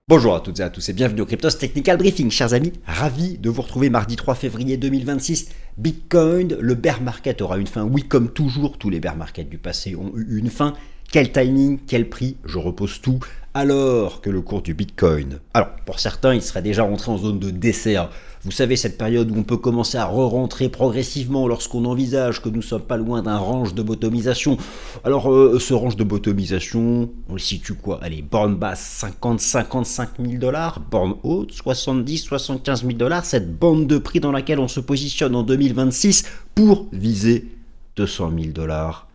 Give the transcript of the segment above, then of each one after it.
Bonjour à toutes et à tous et bienvenue au Cryptos Technical Briefing, chers amis. Ravi de vous retrouver mardi 3 février 2026. Bitcoin, le bear market aura une fin. Oui, comme toujours, tous les bear markets du passé ont eu une fin. Quel timing, quel prix, je repose tout. Alors que le cours du Bitcoin, alors pour certains, il serait déjà rentré en zone de dessert. Vous savez, cette période où on peut commencer à re-rentrer progressivement lorsqu'on envisage que nous ne sommes pas loin d'un range de bottomisation. Alors, ce range de bottomisation, on le situe quoi? Allez, borne basse 50-55 000 dollars, borne haute 70-75 000 dollars, cette bande de prix dans laquelle on se positionne en 2026 pour viser 200 000 dollars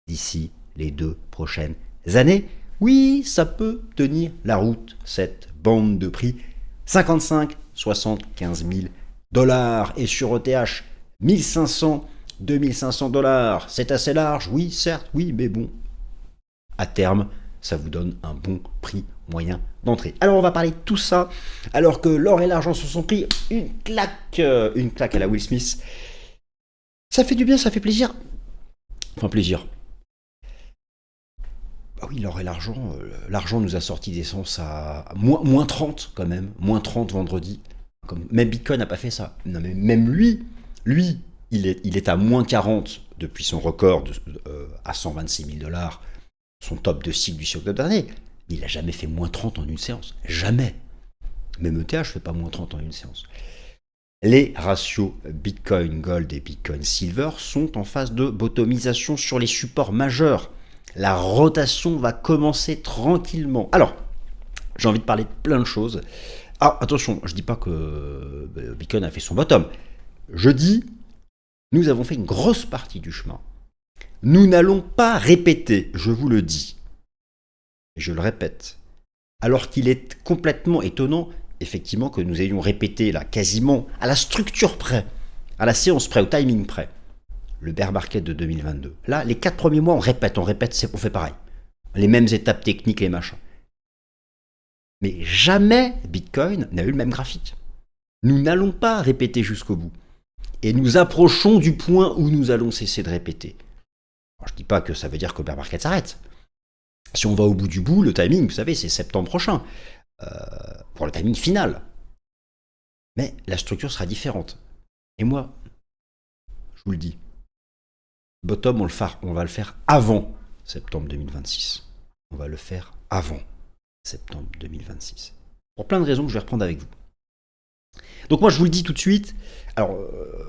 d'ici les 2 prochaines années. Oui, ça peut tenir la route, cette bande de prix 55-75 000 dollars. Et sur ETH, 1500-2500 dollars. C'est assez large, oui, certes, oui, mais bon, à terme, ça vous donne un bon prix moyen d'entrée. Alors on va parler de tout ça, alors que l'or et l'argent se sont pris une claque à la Will Smith. Ça fait du bien, ça fait plaisir. Enfin, plaisir. Ah oui, l'or et l'argent nous a sorti d'essence à moins 30 quand même, moins 30 vendredi. Même Bitcoin n'a pas fait ça. Non, mais même lui, il est à moins 40 depuis son record à 126 000 dollars, son top de cycle du siècle dernier. Il n'a jamais fait moins 30 en une séance. Jamais. Même ETH ne fait pas moins 30 en une séance. Les ratios Bitcoin Gold et Bitcoin Silver sont en phase de bottomisation sur les supports majeurs. La rotation va commencer tranquillement. Alors, j'ai envie de parler de plein de choses. Ah, attention, je ne dis pas que Bitcoin a fait son bottom. Je dis, nous avons fait une grosse partie du chemin. Nous n'allons pas répéter, je vous le dis, et je le répète, alors qu'il est complètement étonnant, effectivement, que nous ayons répété là, quasiment à la structure près, à la séance près, au timing près, le bear market de 2022. Là, les 4 premiers mois, on répète, on fait pareil. Les mêmes étapes techniques, les machins. Mais jamais Bitcoin n'a eu le même graphique. Nous n'allons pas répéter jusqu'au bout. Et nous approchons du point où nous allons cesser de répéter. Alors, je ne dis pas que ça veut dire que le bear market s'arrête. Si on va au bout du bout, le timing, vous savez, c'est septembre prochain. Pour le timing final. Mais la structure sera différente. Et moi, je vous le dis, bottom, on va le faire avant septembre 2026. On va le faire avant septembre 2026. Pour plein de raisons que je vais reprendre avec vous. Donc moi, je vous le dis tout de suite. Alors,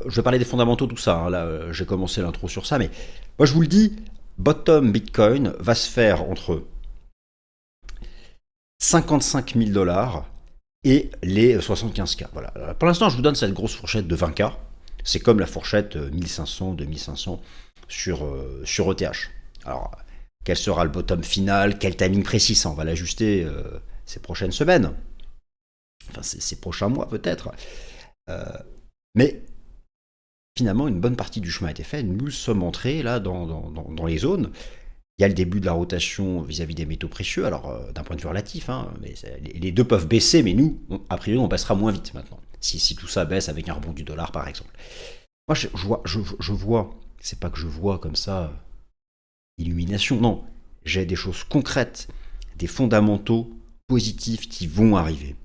je vais parler des fondamentaux, tout ça. Hein, là, j'ai commencé l'intro sur ça. Mais moi, je vous le dis, bottom Bitcoin va se faire entre 55 000 dollars et les 75K. Voilà. Alors, pour l'instant, je vous donne cette grosse fourchette de 20K. C'est comme la fourchette 1500, 2500 sur ETH. Alors, quel sera le bottom final? Quel timing précis? Ça, on va l'ajuster ces prochaines semaines. Enfin, ces prochains mois peut-être. Mais finalement, une bonne partie du chemin a été fait. Nous sommes entrés là dans les zones. Il y a le début de la rotation vis-à-vis des métaux précieux, alors d'un point de vue relatif, hein, mais les deux peuvent baisser, mais nous, a priori, on passera moins vite maintenant. Si tout ça baisse avec un rebond du dollar, par exemple. Moi, je vois, c'est pas que je vois comme ça, illumination, non. J'ai des choses concrètes, des fondamentaux positifs qui vont arriver.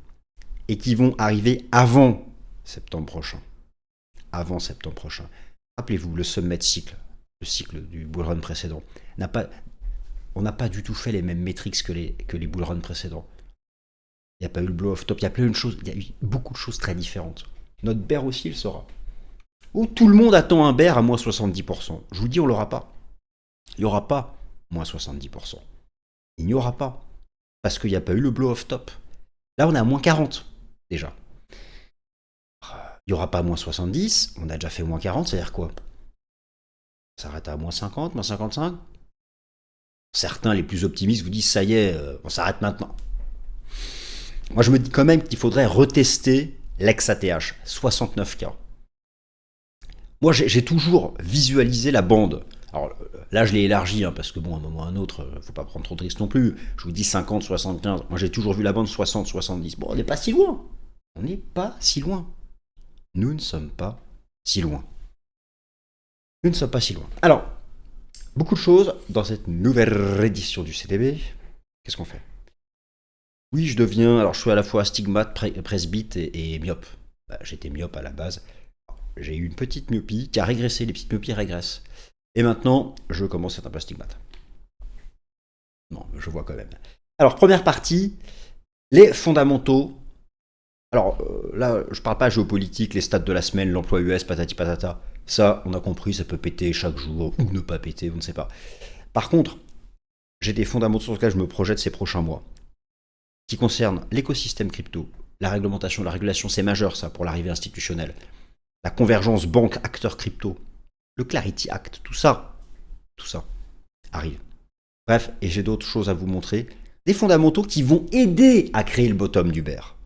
Et qui vont arriver avant septembre prochain. Avant septembre prochain. Rappelez-vous, le sommet cycle, le cycle du bullrun précédent, on n'a pas du tout fait les mêmes métriques que les bullruns précédents. Il n'y a pas eu le blow-off top, il y a plein de choses, il y a eu beaucoup de choses très différentes. Notre bear aussi le sera. Où tout le monde attend un bear à moins 70%. Je vous dis, on l'aura pas. Il n'y aura pas moins 70%. Il n'y aura pas. Parce qu'il n'y a pas eu le blow-off top. Là, on est à moins 40 déjà. Il n'y aura pas moins 70, on a déjà fait moins 40, c'est-à-dire quoi? Ça s'arrête à moins 50, moins 55? Certains, les plus optimistes, vous disent ça y est, on s'arrête maintenant. Moi, je me dis quand même qu'il faudrait retester l'ex-ATH, 69K. Moi, j'ai toujours visualisé la bande. Alors là, je l'ai élargi, hein, parce que bon, à un moment ou à un autre, il ne faut pas prendre trop de risques non plus. Je vous dis 50, 75. Moi, j'ai toujours vu la bande 60, 70. Bon, on n'est pas si loin. On n'est pas si loin. Nous ne sommes pas si loin. Nous ne sommes pas si loin. Alors, beaucoup de choses dans cette nouvelle édition du CTB. Qu'est-ce qu'on fait? Oui, je deviens, alors je suis à la fois astigmate, presbyte et myope. Bah, j'étais myope à la base. J'ai eu une petite myopie qui a régressé, les petites myopies régressent. Et maintenant, je commence à être un peu astigmate. Non, je vois quand même. Alors, première partie, les fondamentaux. Alors là, je parle pas géopolitique, les stats de la semaine, l'emploi US, patati patata. Ça, on a compris, ça peut péter chaque jour ou ne pas péter, on ne sait pas. Par contre, j'ai des fondamentaux sur lesquels je me projette ces prochains mois, qui concernent l'écosystème crypto, la réglementation, la régulation, c'est majeur ça pour l'arrivée institutionnelle, la convergence banque-acteurs crypto, le Clarity Act, tout ça arrive. Bref, et j'ai d'autres choses à vous montrer, des fondamentaux qui vont aider à créer le bottom du bear.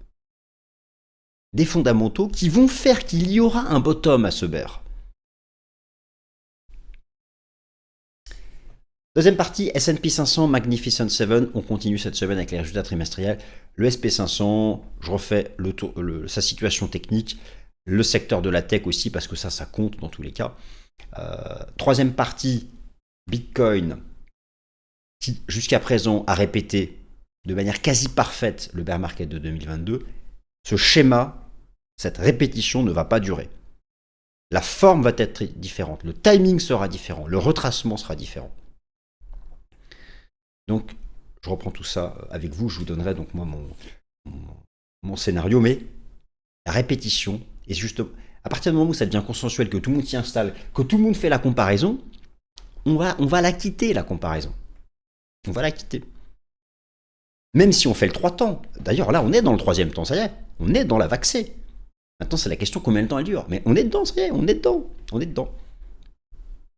Des fondamentaux qui vont faire qu'il y aura un bottom à ce bear. Deuxième partie, S&P 500, Magnificent 7. On continue cette semaine avec les résultats trimestriels. Le SP500, je refais sa situation technique. Le secteur de la tech aussi, parce que ça compte dans tous les cas. Troisième partie, Bitcoin, qui jusqu'à présent a répété de manière quasi parfaite le bear market de 2022. Ce schéma, cette répétition ne va pas durer. La forme va être différente, le timing sera différent, le retracement sera différent. Donc, je reprends tout ça avec vous, je vous donnerai donc moi mon scénario, mais la répétition, et justement, à partir du moment où ça devient consensuel, que tout le monde s'y installe, que tout le monde fait la comparaison, on va la quitter, la comparaison. On va la quitter. Même si on fait le 3 temps. D'ailleurs, là, on est dans le 3e temps, ça y est. On est dans la vaxée. Maintenant, c'est la question combien de temps elle dure. Mais on est dedans, ça y est, on est dedans. On est dedans.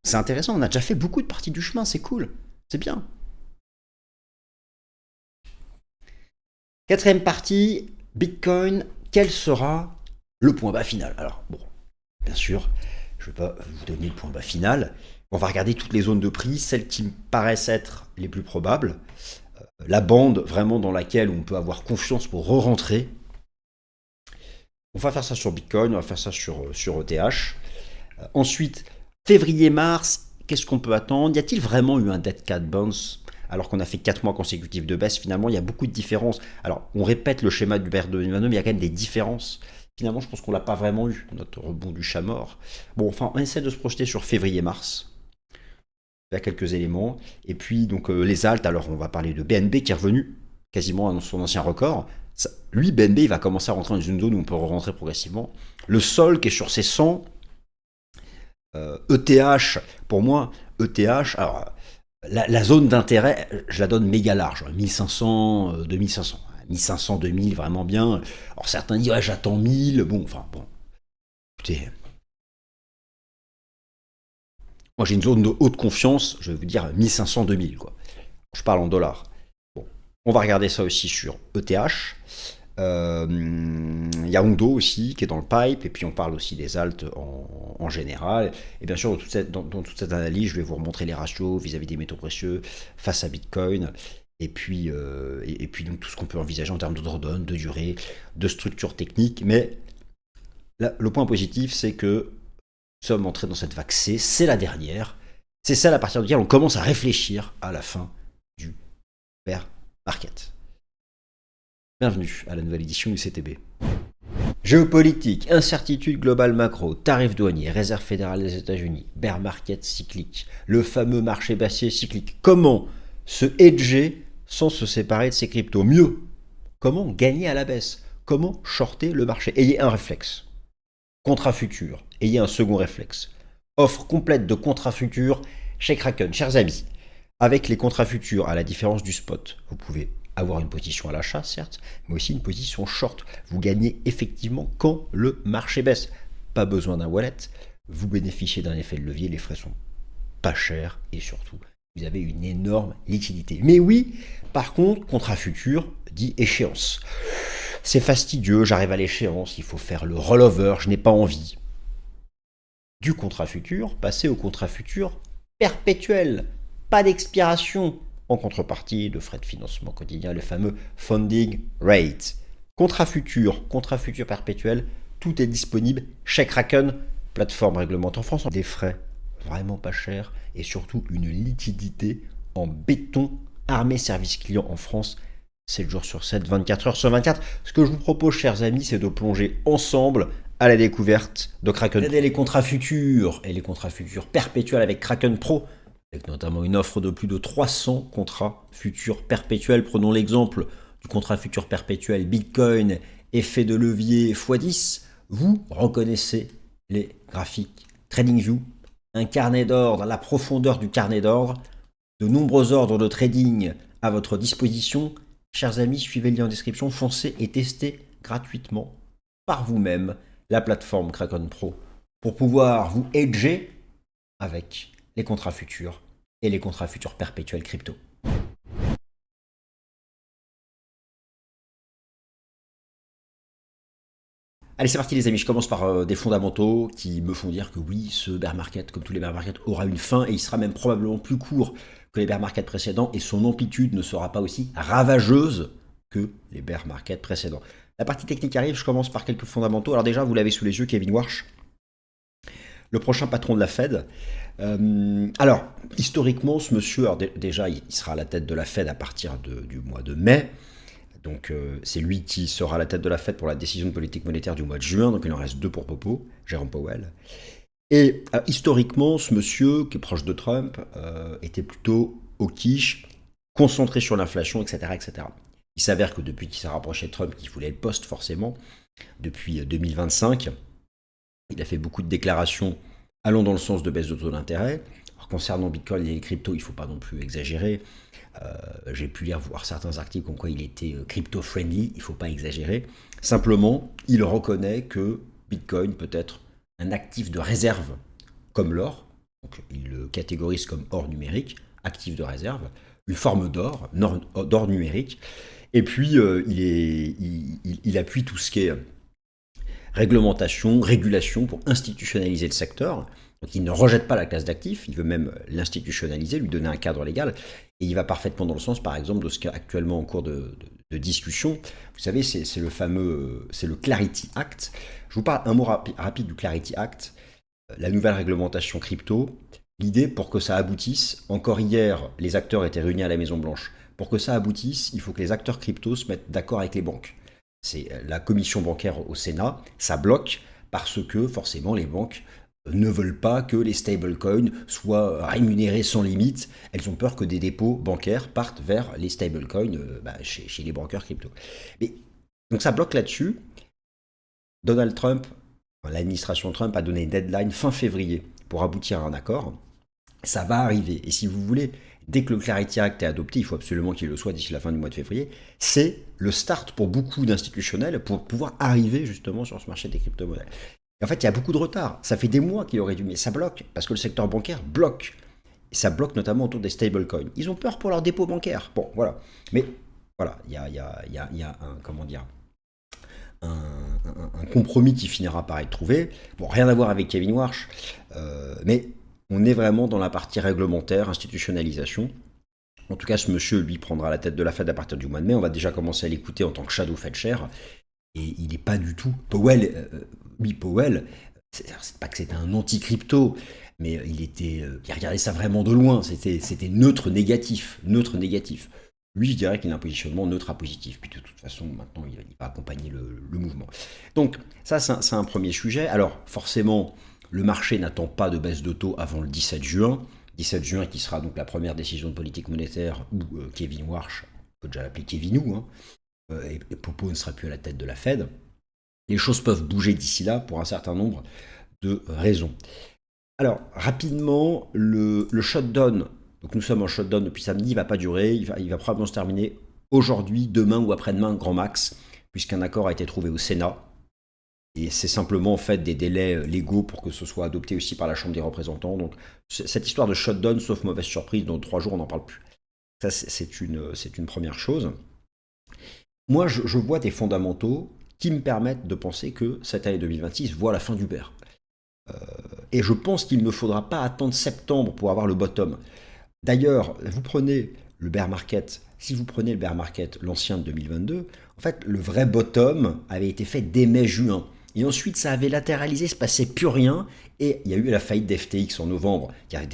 C'est intéressant, on a déjà fait beaucoup de parties du chemin, c'est cool. C'est bien. Quatrième partie, Bitcoin, quel sera le point bas final? Alors, bon, bien sûr, je ne vais pas vous donner le point bas final. On va regarder toutes les zones de prix, celles qui me paraissent être les plus probables. La bande vraiment dans laquelle on peut avoir confiance pour re-rentrer. On va faire ça sur Bitcoin, on va faire ça sur ETH. Ensuite, février-mars, qu'est-ce qu'on peut attendre? Y a-t-il vraiment eu un dead cat bounce alors qu'on a fait 4 mois consécutifs de baisse? Finalement, il y a beaucoup de différences. Alors, on répète le schéma du bear 2022, mais il y a quand même des différences. Finalement, je pense qu'on ne l'a pas vraiment eu, notre rebond du chat mort. Bon, enfin, on essaie de se projeter sur février-mars. Il y a quelques éléments. Et puis, donc, les alts, alors on va parler de BNB qui est revenu quasiment à son ancien record. Ça, lui, BNB, il va commencer à rentrer dans une zone où on peut rentrer progressivement. Le sol qui est sur ses 100. ETH, pour moi, ETH, alors la zone d'intérêt, je la donne méga large, 1500, 2500. 1500, 2000, vraiment bien. Alors certains disent, ouais, j'attends 1000. Bon, enfin, bon. Écoutez, moi j'ai une zone de haute confiance, je vais vous dire 1500, 2000, quoi. Je parle en dollars. Bon, on va regarder ça aussi sur ETH. Il y a Ondo aussi qui est dans le pipe, et puis on parle aussi des alts en général. Et bien sûr, dans toute cette analyse, je vais vous remontrer les ratios vis-à-vis des métaux précieux face à Bitcoin, et puis donc tout ce qu'on peut envisager en termes de drawdown, de durée, de structure technique. Mais là, le point positif, c'est que nous sommes entrés dans cette vague C, c'est la dernière. C'est celle à partir de laquelle on commence à réfléchir à la fin du bear market. Bienvenue à la nouvelle édition du CTB. Géopolitique, incertitude globale macro, tarifs douaniers, réserve fédérale des États-Unis, bear market cyclique, le fameux marché baissier cyclique. Comment se hedger sans se séparer de ces cryptos? Mieux, comment gagner à la baisse? Comment shorter le marché? Ayez un réflexe. Contrat futur, ayez un second réflexe. Offre complète de contrats futurs chez Kraken, chers amis. Avec les contrats futurs, à la différence du spot, vous pouvez avoir une position à l'achat, certes, mais aussi une position short. Vous gagnez effectivement quand le marché baisse. Pas besoin d'un wallet, vous bénéficiez d'un effet de levier, les frais sont pas chers et surtout, vous avez une énorme liquidité. Mais oui, par contre, contrat futur dit échéance. C'est fastidieux, j'arrive à l'échéance, il faut faire le rollover, je n'ai pas envie. Du contrat futur, passer au contrat futur perpétuel. Pas d'expiration en contrepartie de frais de financement quotidien, le fameux funding rate. Contrat futur perpétuel, tout est disponible chez Kraken, plateforme réglementée en France. Des frais vraiment pas chers et surtout une liquidité en béton, armée service client en France. 7 jours sur 7, 24 heures sur 24. Ce que je vous propose, chers amis, c'est de plonger ensemble à la découverte de Kraken. Et les contrats futurs perpétuels avec Kraken Pro, avec notamment une offre de plus de 300 contrats futurs perpétuels. Prenons l'exemple du contrat futur perpétuel Bitcoin, effet de levier x10. Vous reconnaissez les graphiques TradingView, un carnet d'ordre, la profondeur du carnet d'ordre, de nombreux ordres de trading à votre disposition. Chers amis, suivez le lien en description, foncez et testez gratuitement par vous-même la plateforme Kraken Pro pour pouvoir vous hedger avec les contrats futurs et les contrats futurs perpétuels crypto. Allez, c'est parti les amis, je commence par des fondamentaux qui me font dire que oui, ce bear market, comme tous les bear markets, aura une fin et il sera même probablement plus court que les bear markets précédents et son amplitude ne sera pas aussi ravageuse que les bear markets précédents. La partie technique arrive, je commence par quelques fondamentaux. Alors déjà, vous l'avez sous les yeux, Kevin Warsh, le prochain patron de la Fed. Alors, historiquement, ce monsieur, alors déjà, il sera à la tête de la Fed à partir du mois de mai. Donc c'est lui qui sera à la tête de la Fed pour la décision de politique monétaire du mois de juin, donc il en reste deux pour Popo, Jérôme Powell. Et historiquement, ce monsieur, qui est proche de Trump, était plutôt au quiche, concentré sur l'inflation, etc., etc. Il s'avère que depuis qu'il s'est rapproché de Trump, qu'il voulait le poste forcément, depuis 2025, il a fait beaucoup de déclarations allant dans le sens de baisse de taux d'intérêt. Alors, concernant Bitcoin et les cryptos, il ne faut pas non plus exagérer. J'ai pu lire, voir certains articles comme quoi il était crypto-friendly, il ne faut pas exagérer. Simplement, il reconnaît que Bitcoin peut être un actif de réserve comme l'or, donc il le catégorise comme or numérique, actif de réserve, une forme d'or, d'or numérique, et puis il appuie tout ce qui est réglementation, régulation pour institutionnaliser le secteur. Donc il ne rejette pas la classe d'actifs, il veut même l'institutionnaliser, lui donner un cadre légal, et il va parfaitement dans le sens, par exemple, de ce qui est actuellement en cours de discussion. Vous savez, c'est le fameux, c'est le Clarity Act. Je vous parle un mot rapide du Clarity Act, la nouvelle réglementation crypto. L'idée, pour que ça aboutisse, encore hier, les acteurs étaient réunis à la Maison-Blanche. Pour que ça aboutisse, il faut que les acteurs crypto se mettent d'accord avec les banques. C'est la commission bancaire au Sénat, ça bloque parce que forcément les banques ne veulent pas que les stablecoins soient rémunérés sans limite. Elles ont peur que des dépôts bancaires partent vers les stablecoins chez les banqueurs crypto. Mais, donc ça bloque là-dessus. Donald Trump, l'administration Trump a donné une deadline fin février pour aboutir à un accord. Ça va arriver. Et si vous voulez, dès que le Clarity Act est adopté, il faut absolument qu'il le soit d'ici la fin du mois de février, c'est le start pour beaucoup d'institutionnels pour pouvoir arriver justement sur ce marché des crypto-monnaies. Et en fait, il y a beaucoup de retard. Ça fait des mois qu'il aurait dû, mais ça bloque, parce que le secteur bancaire bloque. Et ça bloque notamment autour des stablecoins. Ils ont peur pour leurs dépôts bancaires. Bon, voilà. Mais voilà, il y a un, comment dire, un compromis qui finira par être trouvé. Bon, rien à voir avec Kevin Warsh, mais on est vraiment dans la partie réglementaire, institutionnalisation. En tout cas, ce monsieur, lui, prendra la tête de la Fed à partir du mois de mai. On va déjà commencer à l'écouter en tant que shadow Fed chair. Et il n'est pas du tout... Powell, c'est pas que c'était un anti-crypto, mais il regardait ça vraiment de loin. C'était neutre négatif. Lui, je dirais qu'il a un positionnement neutre à positif. Puis de toute façon, maintenant, il va accompagner le mouvement. Donc, ça, c'est un premier sujet. Alors, forcément, le marché n'attend pas de baisse de taux avant le 17 juin. 17 juin qui sera donc la première décision de politique monétaire où Kevin Warsh, on peut déjà l'appeler Kevinou, et Popo ne sera plus à la tête de la Fed. Les choses peuvent bouger d'ici là pour un certain nombre de raisons. Alors, rapidement, le shutdown, donc nous sommes en shutdown depuis samedi, il ne va pas durer, il va probablement se terminer aujourd'hui, demain ou après-demain, grand max, puisqu'un accord a été trouvé au Sénat. Et c'est simplement en fait des délais légaux pour que ce soit adopté aussi par la Chambre des représentants. Donc cette histoire de shutdown, sauf mauvaise surprise, dans 3 jours on n'en parle plus. Ça c'est une première chose. Moi je vois des fondamentaux qui me permettent de penser que cette année 2026 voit la fin du bear. Et je pense qu'il ne faudra pas attendre septembre pour avoir le bottom. D'ailleurs, vous prenez le bear market, si vous prenez le bear market, l'ancien de 2022, en fait le vrai bottom avait été fait dès mai-juin. Et ensuite, ça avait latéralisé, il ne se passait plus rien. Et il y a eu la faillite d'FTX en novembre qui a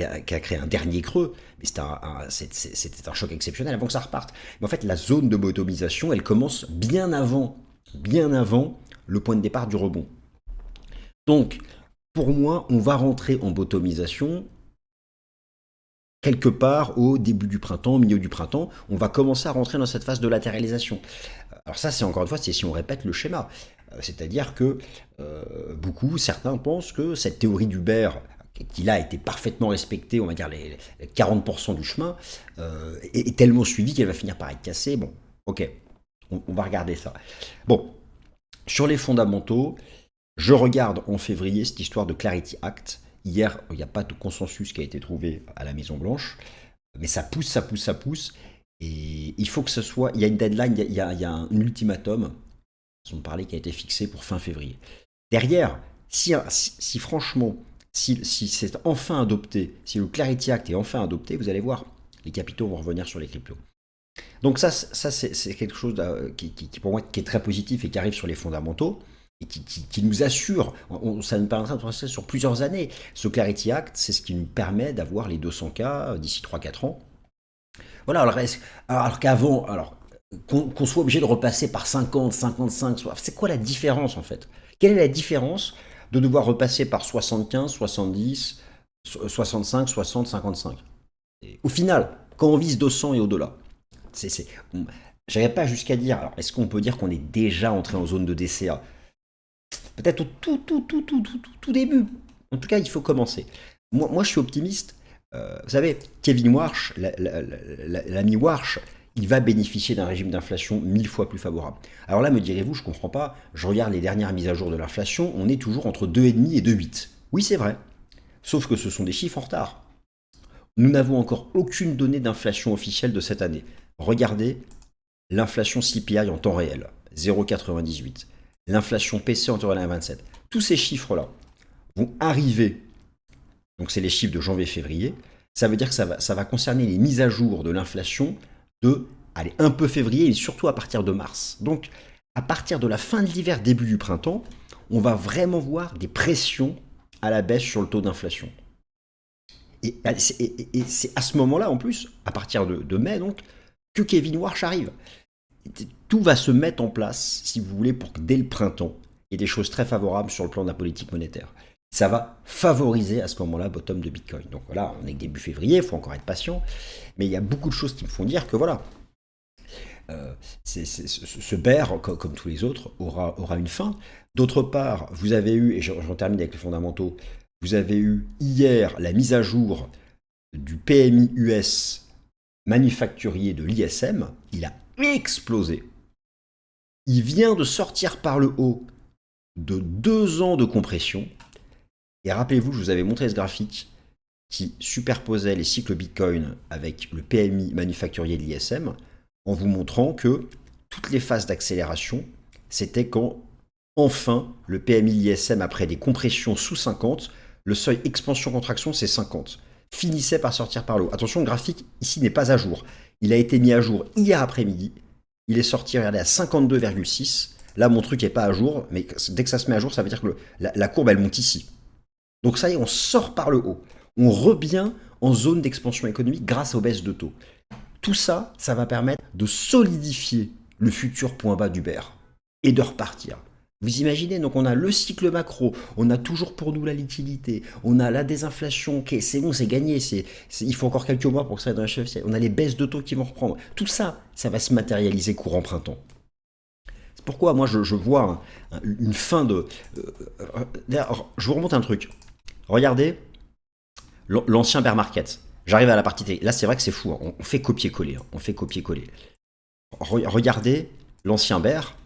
créé un dernier creux. Mais c'était un choc exceptionnel avant que ça reparte. Mais en fait, la zone de bottomisation, elle commence bien avant le point de départ du rebond. Donc, pour moi, on va rentrer en bottomisation quelque part au début du printemps, au milieu du printemps. On va commencer à rentrer dans cette phase de latéralisation. Alors ça, c'est encore une fois, c'est si on répète le schéma. C'est-à-dire que certains pensent que cette théorie du bear, qui là a été parfaitement respectée, on va dire les 40% du chemin, est tellement suivie qu'elle va finir par être cassée. Bon, ok, on va regarder ça. Bon, sur les fondamentaux, je regarde en février cette histoire de Clarity Act. Hier, il n'y a pas de consensus qui a été trouvé à la Maison-Blanche, mais ça pousse. Et il faut que ce soit. Il y a une deadline, il y a un ultimatum, façon de parler, qui a été fixé pour fin février. Derrière, si franchement, si c'est enfin adopté, si le Clarity Act est enfin adopté, vous allez voir, les capitaux vont revenir sur les cryptos. Donc ça c'est quelque chose qui pour moi qui est très positif et qui arrive sur les fondamentaux et qui nous assure, ça nous permettra de passer sur plusieurs années. Ce Clarity Act, c'est ce qui nous permet d'avoir les 200K d'ici 3-4 ans. Voilà, alors qu'avant, qu'on soit obligé de repasser par 50, 55, c'est quoi la différence en fait? Quelle est la différence de devoir repasser par 75, 70, 65, 60, 55? Et au final, quand on vise 200 et au-delà, j'irais pas jusqu'à dire, alors est-ce qu'on peut dire qu'on est déjà entré en zone de DCA? Peut-être au tout début. En tout cas, il faut commencer. Moi je suis optimiste. Vous savez, Kevin Warsh, l'ami Warsh, il va bénéficier d'un régime d'inflation 1000 fois plus favorable. Alors là, me direz-vous, je comprends pas, je regarde les dernières mises à jour de l'inflation, on est toujours entre 2,5 et 2,8. Oui, c'est vrai. Sauf que ce sont des chiffres en retard. Nous n'avons encore aucune donnée d'inflation officielle de cette année. Regardez l'inflation CPI en temps réel, 0,98. L'inflation PC en temps réel, 27. Tous ces chiffres-là vont arriver. Donc c'est les chiffres de janvier-février. Ça veut dire que ça va concerner les mises à jour de l'inflation de, allez, un peu février et surtout à partir de mars. Donc à partir de la fin de l'hiver, début du printemps, on va vraiment voir des pressions à la baisse sur le taux d'inflation. Et c'est à ce moment-là, en plus, à partir de mai, donc, que Kevin Warsh arrive. Tout va se mettre en place, si vous voulez, pour que dès le printemps, il y ait des choses très favorables sur le plan de la politique monétaire. Ça va favoriser à ce moment-là bottom de Bitcoin. Donc voilà, on est début février, il faut encore être patient. Mais il y a beaucoup de choses qui me font dire que voilà, ce bear, comme tous les autres, aura une fin. D'autre part, vous avez eu, et j'en termine avec les fondamentaux, vous avez eu hier la mise à jour du PMI US manufacturier de l'ISM. Il a explosé. Il vient de sortir par le haut de 2 ans de compression. Et rappelez-vous, je vous avais montré ce graphique qui superposait les cycles Bitcoin avec le PMI manufacturier de l'ISM en vous montrant que toutes les phases d'accélération, c'était quand enfin le PMI l'ISM, après des compressions sous 50, le seuil expansion-contraction c'est 50, finissait par sortir par le haut. Attention, le graphique ici n'est pas à jour. Il a été mis à jour hier après-midi. Il est sorti, regardez, à 52,6. Là, mon truc n'est pas à jour, mais dès que ça se met à jour, ça veut dire que la courbe, elle monte ici. Donc ça y est, on sort par le haut. On revient en zone d'expansion économique grâce aux baisses de taux. Tout ça, ça va permettre de solidifier le futur point bas du bear et de repartir. Vous imaginez, donc on a le cycle macro, on a toujours pour nous la liquidité, on a la désinflation, ok, c'est bon, c'est gagné, il faut encore quelques mois pour que ça aille dans la chef, on a les baisses de taux qui vont reprendre. Tout ça, ça va se matérialiser courant printemps. C'est pourquoi moi je vois une fin de... D'ailleurs, je vous remonte un truc. Regardez l'ancien bear market. J'arrive à la partie... Là, c'est vrai que c'est fou, hein. On fait copier-coller. On fait copier-coller. Regardez l'ancien bear.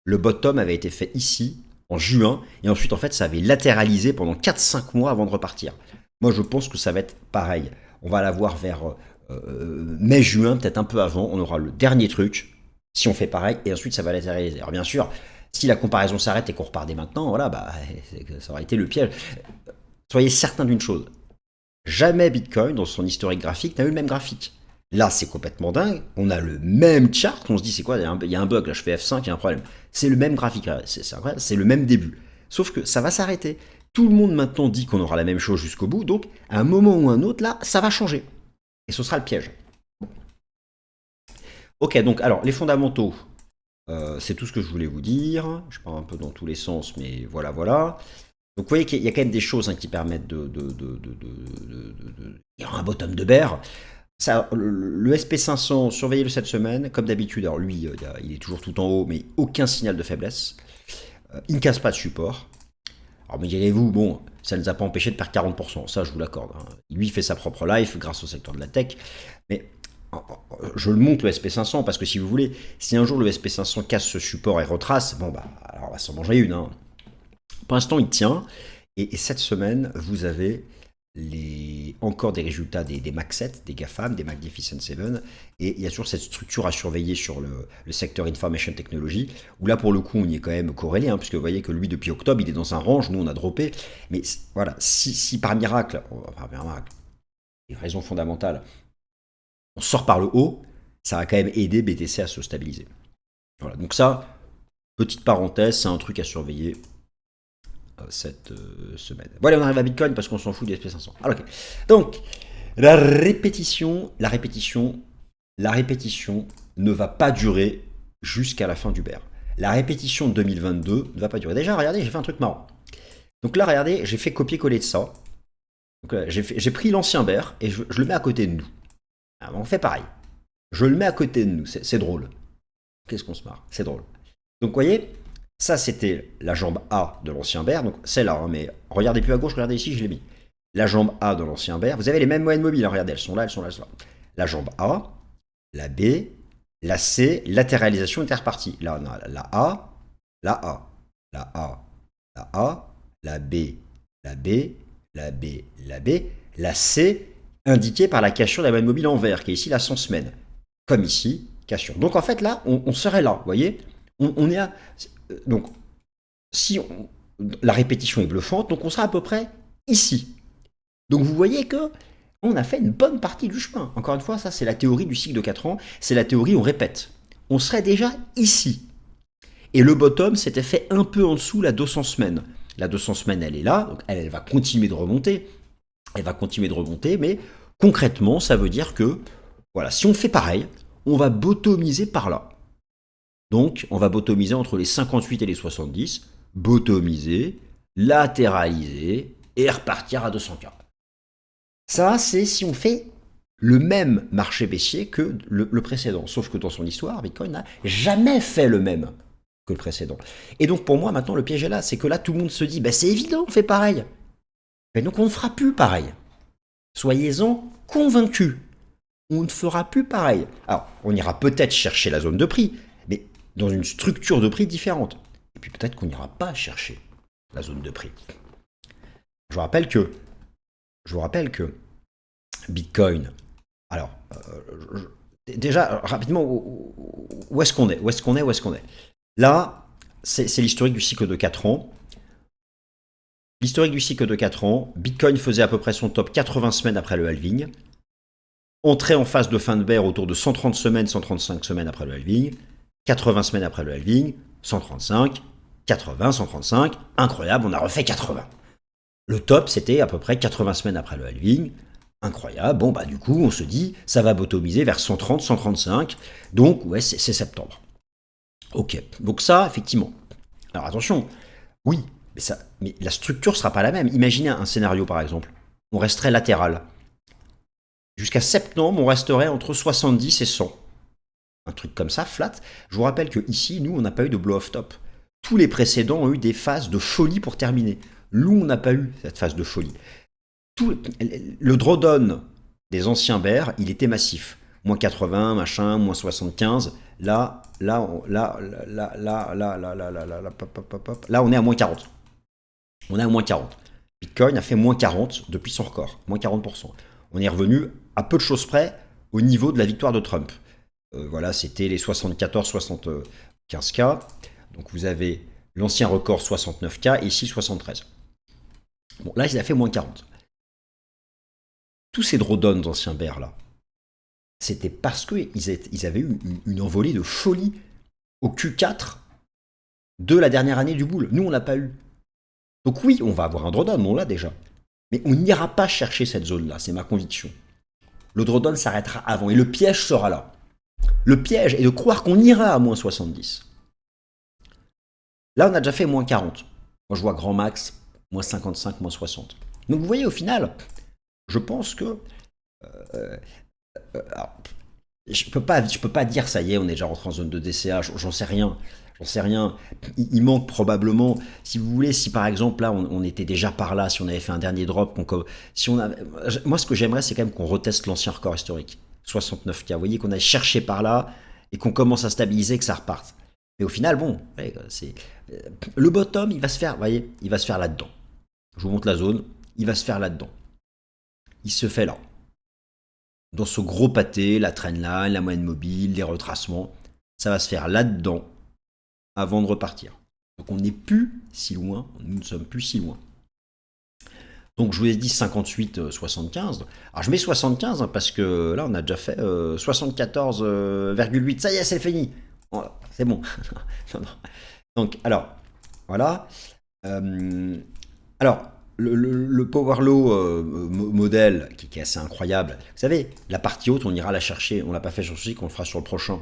Le bottom avait été fait ici, en juin, et ensuite, en fait, ça avait latéralisé pendant 4-5 mois avant de repartir. Moi, je pense que ça va être pareil. On va l'avoir vers mai-juin, peut-être un peu avant. On aura le dernier truc, si on fait pareil, et ensuite, ça va latéraliser. Alors, bien sûr, si la comparaison s'arrête et qu'on repart dès maintenant, voilà, bah, ça aurait été le piège. Soyez certain d'une chose. Jamais Bitcoin, dans son historique graphique, n'a eu le même graphique. Là, c'est complètement dingue. On a le même chart. On se dit, c'est quoi? Il y a un bug. Là, je fais F5, il y a un problème. C'est le même graphique. C'est incroyable. C'est le même début. Sauf que ça va s'arrêter. Tout le monde maintenant dit qu'on aura la même chose jusqu'au bout. Donc, à un moment ou un autre, là, ça va changer. Et ce sera le piège. Ok, donc, alors, les fondamentaux. C'est tout ce que je voulais vous dire. Je pars un peu dans tous les sens, mais voilà, voilà. Donc vous voyez qu'il y a quand même des choses qui permettent il y a un bottom de bear. Ça, le SP500, surveillez-le cette semaine, comme d'habitude. Alors lui, il est toujours tout en haut, mais aucun signal de faiblesse. Il ne casse pas de support. Alors me direz-vous, bon, ça ne nous a pas empêché de perdre 40%, ça je vous l'accorde. Hein. Lui, il fait sa propre life grâce au secteur de la tech. Mais je le montre le SP500 parce que si vous voulez, si un jour le SP500 casse ce support et retrace, bon bah, alors on va s'en manger une. Hein. Pour l'instant, il tient. Et cette semaine, vous avez encore des résultats des Mac 7, des GAFAM, des Magnificent 7. Et il y a toujours cette structure à surveiller sur le secteur Information Technology, où là, pour le coup, on y est quand même corrélé, hein, puisque vous voyez que lui, depuis octobre, il est dans un range. Nous, on a droppé. Mais voilà, si par miracle, une raison fondamentale, on sort par le haut, ça va quand même aider BTC à se stabiliser. Voilà, donc ça, petite parenthèse, c'est un truc à surveiller cette semaine. Bon allez, on arrive à Bitcoin parce qu'on s'en fout des SP500. Alors, ok. Donc, la répétition ne va pas durer jusqu'à la fin du bear. La répétition de 2022 ne va pas durer. Déjà, regardez, j'ai fait un truc marrant. Donc là, regardez, j'ai fait copier-coller de ça. Donc j'ai pris l'ancien bear et je le mets à côté de nous. Alors, on fait pareil. Je le mets à côté de nous. C'est drôle. Qu'est-ce qu'on se marre? C'est drôle. Donc, vous voyez, ça, c'était la jambe A de l'ancien bear. Donc, c'est là, hein, mais regardez plus à gauche, regardez ici, je l'ai mis. La jambe A de l'ancien bear. Vous avez les mêmes moyennes mobiles, hein, regardez, elles sont là, elles sont là, elles sont là. La jambe A, la B, la C, latéralisation interpartie. Là, on a la A, la A, la A, la A, la B, la B, la B, la B, la C, indiquée par la cassure de la moyenne mobile en vert, qui est ici la 100 semaines. Comme ici, cassure. Donc, en fait, là, on serait là, vous voyez on est à... Donc, si la répétition est bluffante, donc on sera à peu près ici. Donc vous voyez que on a fait une bonne partie du chemin. Encore une fois, ça c'est la théorie du cycle de 4 ans, c'est la théorie on répète. On serait déjà ici. Et le bottom s'était fait un peu en dessous la 200 semaines. La 200 semaines, elle est là, donc elle va continuer de remonter. Elle va continuer de remonter, mais concrètement, ça veut dire que, voilà, si on fait pareil, on va bottomiser par là. Donc, on va bottomiser entre les 58 et les 70, bottomiser, latéraliser et repartir à 200K. Ça, c'est si on fait le même marché baissier que le précédent. Sauf que dans son histoire, Bitcoin n'a jamais fait le même que le précédent. Et donc, pour moi, maintenant, le piège est là. C'est que là, tout le monde se dit, bah, c'est évident, on fait pareil. Mais donc, on ne fera plus pareil. Soyez-en convaincus. On ne fera plus pareil. Alors, on ira peut-être chercher la zone de prix, mais dans une structure de prix différente. Et puis peut-être qu'on n'ira pas chercher la zone de prix. Je vous rappelle que Bitcoin. Alors, déjà, rapidement, où est-ce qu'on est? Où est-ce qu'on est? Là, c'est l'historique du cycle de 4 ans. L'historique du cycle de 4 ans, Bitcoin faisait à peu près son top 80 semaines après le halving. Entrée en phase de fin de bear autour de 130 semaines, 135 semaines après le halving. 80 semaines après le halving, 135, 80, 135, incroyable, on a refait 80. Le top, c'était à peu près 80 semaines après le halving, incroyable, bon bah du coup, on se dit, ça va bottomiser vers 130, 135, donc ouais, c'est septembre. Ok, donc ça, effectivement. Alors attention, oui, mais la structure ne sera pas la même. Imaginez un scénario, par exemple, on resterait latéral. Jusqu'à septembre, on resterait entre 70 et 100. Un truc comme ça, flat. Je vous rappelle que ici, nous, on n'a pas eu de blow-off top. Tous les précédents ont eu des phases de folie pour terminer. Nous, on n'a pas eu cette phase de folie. Le drawdown des anciens bears, il était massif. Moins 80, machin, moins 75. Là, on est à moins 40. On est à moins 40. Bitcoin a fait moins 40 depuis son record, moins 40%. On est revenu à peu de choses près au niveau de la victoire de Trump. Voilà, c'était les 74-75K. Donc vous avez l'ancien record 69K et ici 73. Bon, là, il a fait moins 40. Tous ces drawdowns d'anciens bears là, c'était parce qu'ils avaient eu une envolée de folie au Q4 de la dernière année du bull. Nous, on l'a pas eu. Donc oui, on va avoir un drawdown, on l'a déjà. Mais on n'ira pas chercher cette zone-là, c'est ma conviction. Le drawdown s'arrêtera avant et le piège sera là. Le piège est de croire qu'on ira à moins 70. Là, on a déjà fait moins 40. Moi, je vois grand max, moins 55, moins 60. Donc vous voyez, au final, je pense que... alors, je peux pas dire ça y est, on est déjà rentré en zone de DCA, j'en sais rien. J'en sais rien. Il manque probablement, si vous voulez, si par exemple là on était déjà par là, si on avait fait un dernier drop, si on avait, moi ce que j'aimerais c'est quand même qu'on reteste l'ancien record historique, 69K. Vous voyez qu'on a cherché par là et qu'on commence à stabiliser, que ça reparte. Mais au final, bon, ouais, c'est le bottom, il va se faire, vous voyez, il va se faire là-dedans. Je vous montre la zone, il va se faire là-dedans. Il se fait là. Dans ce gros pâté, la trendline, la moyenne mobile, les retracements, ça va se faire là-dedans avant de repartir. Donc on n'est plus si loin, nous ne sommes plus si loin. Donc je vous ai dit 58, 75. Alors je mets 75 hein, parce que là on a déjà fait 74,8. Ça y est, c'est fini. C'est bon. Non, non. Donc alors, voilà. Alors, le Power Law modèle qui est assez incroyable. Vous savez, la partie haute, on ira la chercher. On ne l'a pas fait sur ce cycle, on le fera sur le prochain.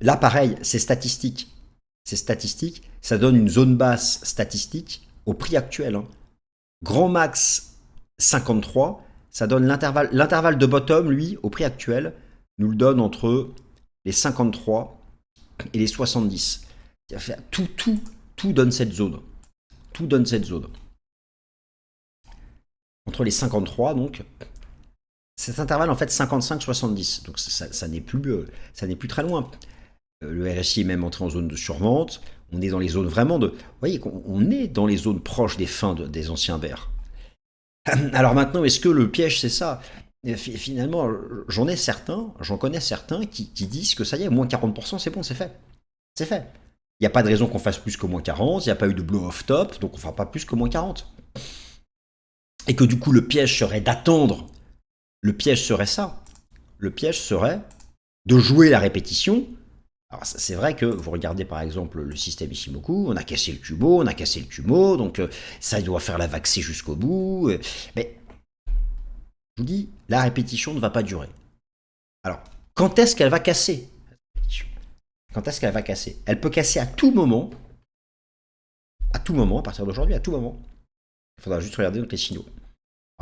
Là, pareil, c'est statistique. C'est statistique. Ça donne une zone basse statistique au prix actuel. Hein. Grand max 53, ça donne l'intervalle de bottom, lui, au prix actuel, nous le donne entre les 53 et les 70. Tout donne cette zone. Tout donne cette zone. Entre les 53, donc, cet intervalle, en fait, 55-70. Donc, ça n'est plus très loin. Le RSI est même entré en zone de survente. On est dans les zones vraiment de... Vous voyez qu'on est dans les zones proches des fins des anciens bears. Alors maintenant, est-ce que le piège, c'est ça? Finalement, j'en connais certains qui disent que ça y est, moins 40%, c'est bon, c'est fait. C'est fait. Il n'y a pas de raison qu'on fasse plus que moins 40, il n'y a pas eu de blow-off top, donc on ne fera pas plus que moins 40. Et que du coup, le piège serait d'attendre. Le piège serait ça. Le piège serait de jouer la répétition. Alors c'est vrai que vous regardez par exemple le système Ishimoku, on a cassé le Kubo, on a cassé le Kumo, donc ça doit faire la vague C jusqu'au bout. Mais je vous dis, la répétition ne va pas durer. Alors, quand est-ce qu'elle va casser? Quand est-ce qu'elle va casser? Elle peut casser à tout moment, à partir d'aujourd'hui, à tout moment. Il faudra juste regarder donc les signaux.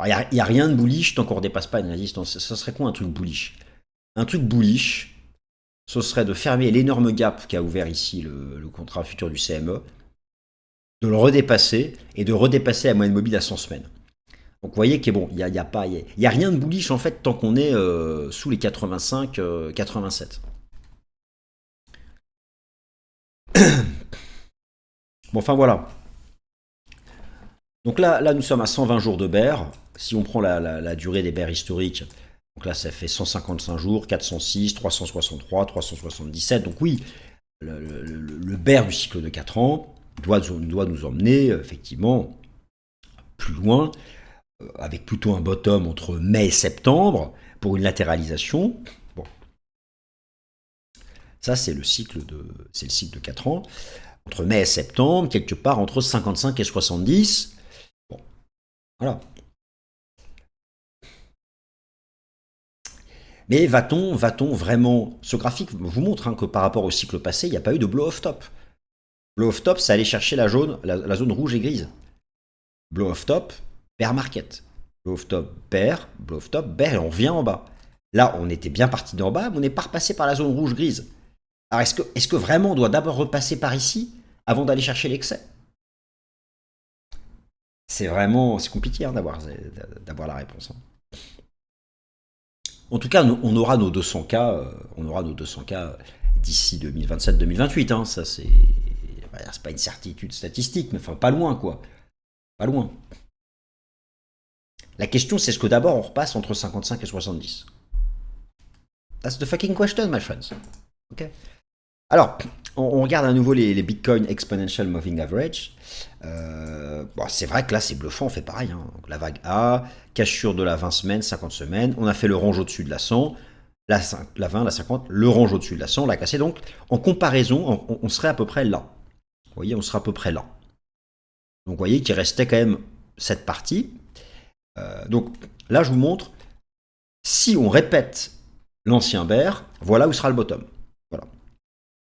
Il n'y a rien de bullish tant qu'on ne dépasse pas une résistance. Ce serait quoi un truc bullish? Un truc bullish, ce serait de fermer l'énorme gap qu'a ouvert ici le contrat futur du CME, de le redépasser et de redépasser la moyenne mobile à 100 semaines. Donc vous voyez qu'il n'y a rien de bullish en fait tant qu'on est sous les 85, 87. Bon, enfin voilà. Donc là, nous sommes à 120 jours de bear. Si on prend la durée des bears historiques, donc là, ça fait 155 jours, 406, 363, 377. Donc oui, le bear du cycle de 4 ans doit nous emmener effectivement plus loin, avec plutôt un bottom entre mai et septembre pour une latéralisation. Bon. Ça, c'est le cycle de 4 ans. Entre mai et septembre, quelque part entre 55 et 70. Bon, voilà. Mais va-t-on vraiment... Ce graphique vous montre que par rapport au cycle passé, il n'y a pas eu de blow-off top. Blow-off top, c'est aller chercher la zone rouge et grise. Blow-off top, bear market. Blow-off top, bear, blow-off top, bear, et on revient en bas. Là, on était bien parti d'en bas, mais on n'est pas repassé par la zone rouge-grise. Alors, est-ce que vraiment on doit d'abord repasser par ici avant d'aller chercher l'excès? C'est compliqué d'avoir la réponse. En tout cas, on aura nos 200K, d'ici 2027-2028. Hein. Ça, c'est pas une certitude statistique, mais enfin pas loin, quoi. Pas loin. La question, c'est est-ce que d'abord on repasse entre 55 et 70? That's the fucking question, my friends. Ok. Alors, on regarde à nouveau les Bitcoin Exponential Moving Average. Bon, c'est vrai que là, c'est bluffant, on fait pareil. Hein. Donc, la vague A, cassure de la 20 semaines, 50 semaines. On a fait le range au-dessus de la 100, la 20, la 50, le range au-dessus de la 100, on l'a cassé. Donc, en comparaison, on serait à peu près là. Vous voyez, on serait à peu près là. Donc, vous voyez qu'il restait quand même cette partie. Donc, là, je vous montre, si on répète l'ancien bear, voilà où sera le bottom. Voilà.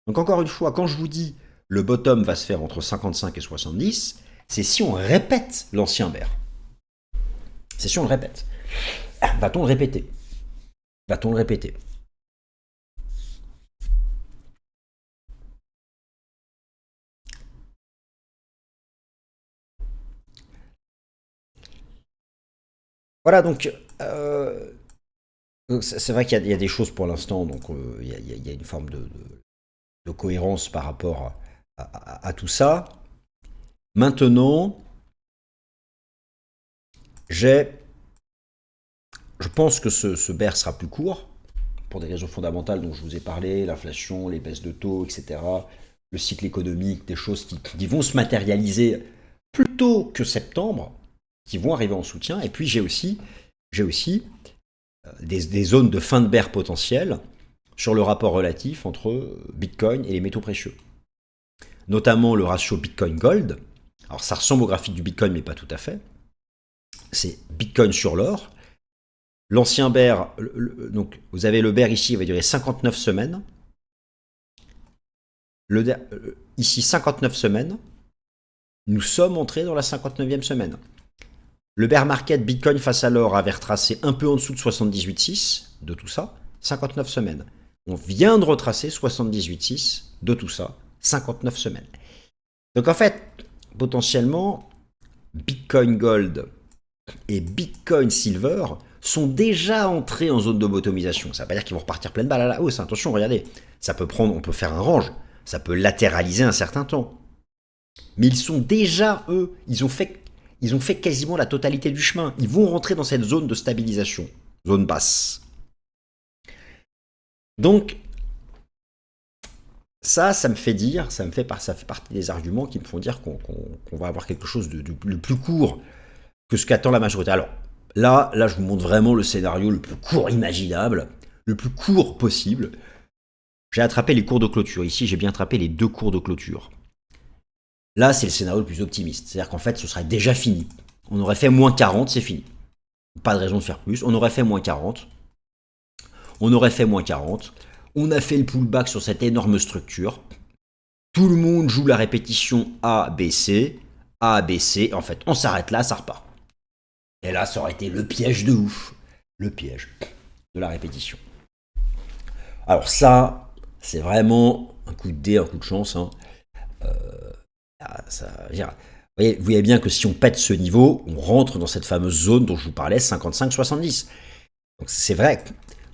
Donc encore une fois, quand je vous dis le bottom va se faire entre 55 et 70, c'est si on répète l'ancien bear. C'est si on le répète. Va-t-on le répéter? Va-t-on le répéter? Voilà, donc c'est vrai qu'il y a des choses pour l'instant, donc il y a une forme de cohérence par rapport à tout ça. Maintenant, je pense que ce bear sera plus court, pour des raisons fondamentales dont je vous ai parlé, l'inflation, les baisses de taux, etc., le cycle économique, des choses qui vont se matérialiser plus tôt que septembre, qui vont arriver en soutien. Et puis j'ai aussi des zones de fin de bear potentielles sur le rapport relatif entre Bitcoin et les métaux précieux. Notamment le ratio Bitcoin-Gold. Alors ça ressemble au graphique du Bitcoin, mais pas tout à fait. C'est Bitcoin sur l'or. L'ancien bear, donc vous avez le bear ici, il va durer 59 semaines. Ici, 59 semaines. Nous sommes entrés dans la 59e semaine. Le bear market Bitcoin face à l'or avait retracé un peu en dessous de 78,6 de tout ça, 59 semaines. On vient de retracer 78,6 de tout ça, 59 semaines. Donc en fait, potentiellement, Bitcoin Gold et Bitcoin Silver sont déjà entrés en zone de bottomisation. Ça ne veut pas dire qu'ils vont repartir pleine balle à la hausse. Attention, regardez, on peut faire un range, ça peut latéraliser un certain temps. Mais ils sont déjà, eux, ils ont fait quasiment la totalité du chemin. Ils vont rentrer dans cette zone de stabilisation, zone basse. Donc, ça me fait dire, ça fait partie des arguments qui me font dire qu'on va avoir quelque chose de plus court que ce qu'attend la majorité. Alors, là, je vous montre vraiment le scénario le plus court imaginable, le plus court possible. J'ai attrapé les cours de clôture. Ici, j'ai bien attrapé les 2 cours de clôture. Là, c'est le scénario le plus optimiste. C'est-à-dire qu'en fait, ce serait déjà fini. On aurait fait moins 40, c'est fini. Pas de raison de faire plus. On aurait fait moins 40. On aurait fait moins 40. On a fait le pullback sur cette énorme structure. Tout le monde joue la répétition A, B, C. A, B, C. En fait, on s'arrête là, ça repart. Et là, ça aurait été le piège de ouf. Le piège de la répétition. Alors ça, c'est vraiment un coup de dé, un coup de chance. Hein. Vous voyez bien que si on pète ce niveau, on rentre dans cette fameuse zone dont je vous parlais, 55-70. Donc c'est vrai,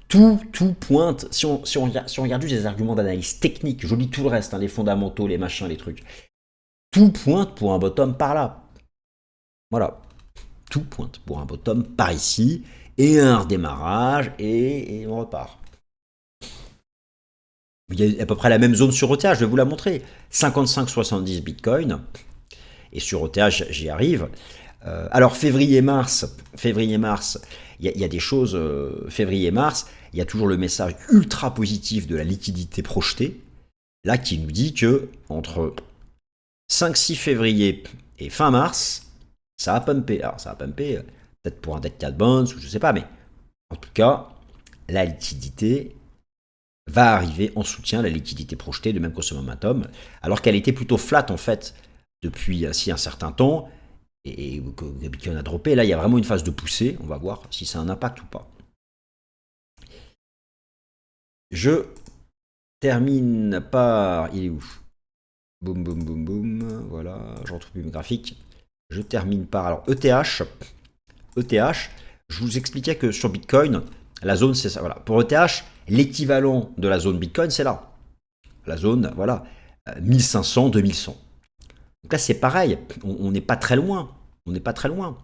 tout pointe, si on regarde juste des arguments d'analyse technique, je lis tout le reste, hein, les fondamentaux, les machins, les trucs, tout pointe pour un bottom par là. Voilà, tout pointe pour un bottom par ici, et un redémarrage, et on repart. Il y a à peu près la même zone sur OTA, je vais vous la montrer. 55-70 Bitcoin. Et sur OTA, j'y arrive. Alors, février-mars, il y a des choses. Février-mars, il y a toujours le message ultra positif de la liquidité projetée. Là, qui nous dit que entre 5-6 février et fin mars, ça a pumpé. Alors, ça a pumpé, peut-être pour un dead cat bounce, ou je sais pas, mais en tout cas, la liquidité va arriver en soutien, la liquidité projetée, de même que ce momentum, alors qu'elle était plutôt flat en fait depuis si un certain temps, et que Bitcoin a droppé. Là, il y a vraiment une phase de poussée, on va voir si ça a un impact ou pas. Je termine par... Il est où? Boum, boum, boum, boum, voilà, je retrouve plus mes graphiques. Je termine par... Alors, ETH, je vous expliquais que sur Bitcoin, la zone, c'est ça, voilà. Pour ETH, l'équivalent de la zone Bitcoin, c'est là. La zone, voilà, 1500, 2100. Donc là, c'est pareil, on n'est pas très loin. On n'est pas très loin.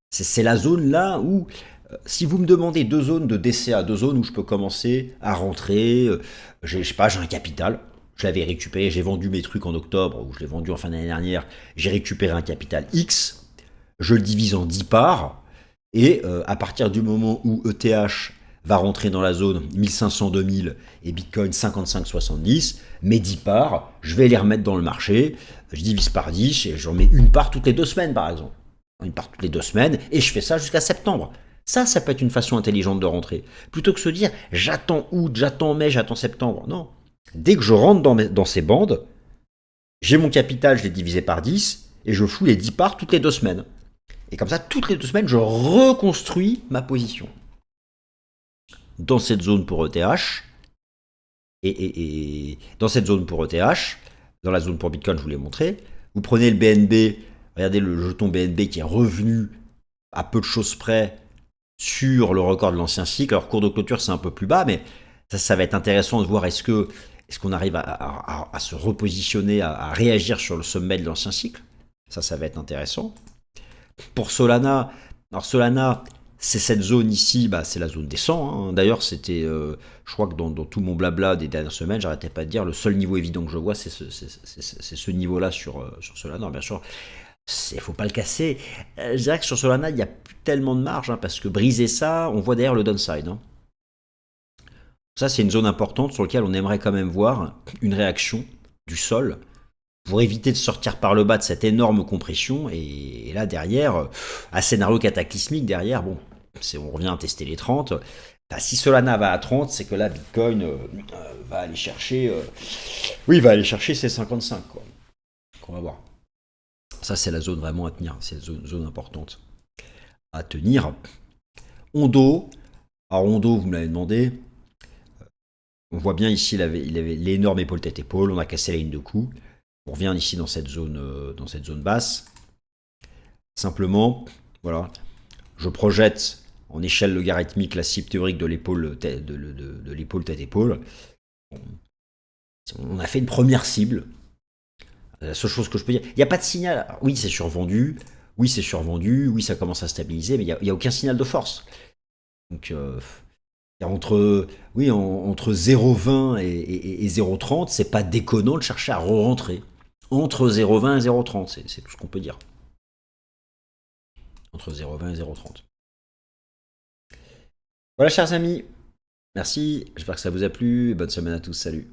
C'est la zone là où Si vous me demandez deux zones de DCA, deux zones où je peux commencer à rentrer, je sais pas, j'ai un capital, je l'avais récupéré, j'ai vendu mes trucs en octobre, ou je l'ai vendu en fin d'année dernière, j'ai récupéré un capital X, je le divise en 10 parts, et à partir du moment où ETH va rentrer dans la zone 1500-2000 et Bitcoin 55-70, mes 10 parts, je vais les remettre dans le marché, je divise par 10 et j'en mets une part toutes les 2 semaines par exemple. Une part toutes les 2 semaines, et je fais ça jusqu'à septembre. Ça peut être une façon intelligente de rentrer. Plutôt que se dire j'attends août, j'attends mai, j'attends septembre. Non. Dès que je rentre dans ces bandes, j'ai mon capital, je l'ai divisé par 10 et je fous les 10 parts toutes les 2 semaines. Et comme ça, toutes les 2 semaines, je reconstruis ma position. Dans cette zone pour ETH, et dans cette zone pour ETH, dans la zone pour Bitcoin, je vous l'ai montré, vous prenez le BNB, regardez le jeton BNB qui est revenu à peu de choses près sur le record de l'ancien cycle. Alors, cours de clôture, c'est un peu plus bas, mais ça va être intéressant de voir est-ce qu'on arrive à se repositionner, à réagir sur le sommet de l'ancien cycle. Ça va être intéressant. Pour Solana, alors Solana, c'est cette zone ici, c'est la zone des 100. Hein. D'ailleurs, c'était, je crois que dans tout mon blabla des dernières semaines, j'arrêtais pas de dire, le seul niveau évident que je vois, c'est ce niveau-là sur Solana. Alors, bien sûr, il faut pas le casser. Je dirais que sur Solana, il n'y a plus tellement de marge, hein, parce que briser ça, on voit derrière le downside. Hein. Ça, c'est une zone importante sur laquelle on aimerait quand même voir une réaction du sol pour éviter de sortir par le bas de cette énorme compression. Et là, derrière, à scénario cataclysmique, derrière, bon, on revient à tester les 30. Si Solana va à 30, c'est que là, Bitcoin va aller chercher... oui, il va aller chercher ses 55, quoi. Donc on va voir. Ça, c'est la zone vraiment à tenir. C'est la zone importante à tenir. Ondo. Alors, Ondo, vous me l'avez demandé. On voit bien ici, il avait l'énorme épaule tête-épaule. On a cassé la ligne de coup. On revient ici dans cette zone basse. Simplement, voilà, je projette en échelle logarithmique la cible théorique de l'épaule tête-épaule. On a fait une première cible. La seule chose que je peux dire, il n'y a pas de signal. Oui, c'est survendu. Oui, ça commence à stabiliser, mais il n'y a aucun signal de force. Donc, entre 0,20 et 0,30, c'est pas déconnant de chercher à re-rentrer. Entre 0,20 et 0,30, c'est tout ce qu'on peut dire. Entre 0,20 et 0,30. Voilà, chers amis. Merci, j'espère que ça vous a plu. Bonne semaine à tous, salut.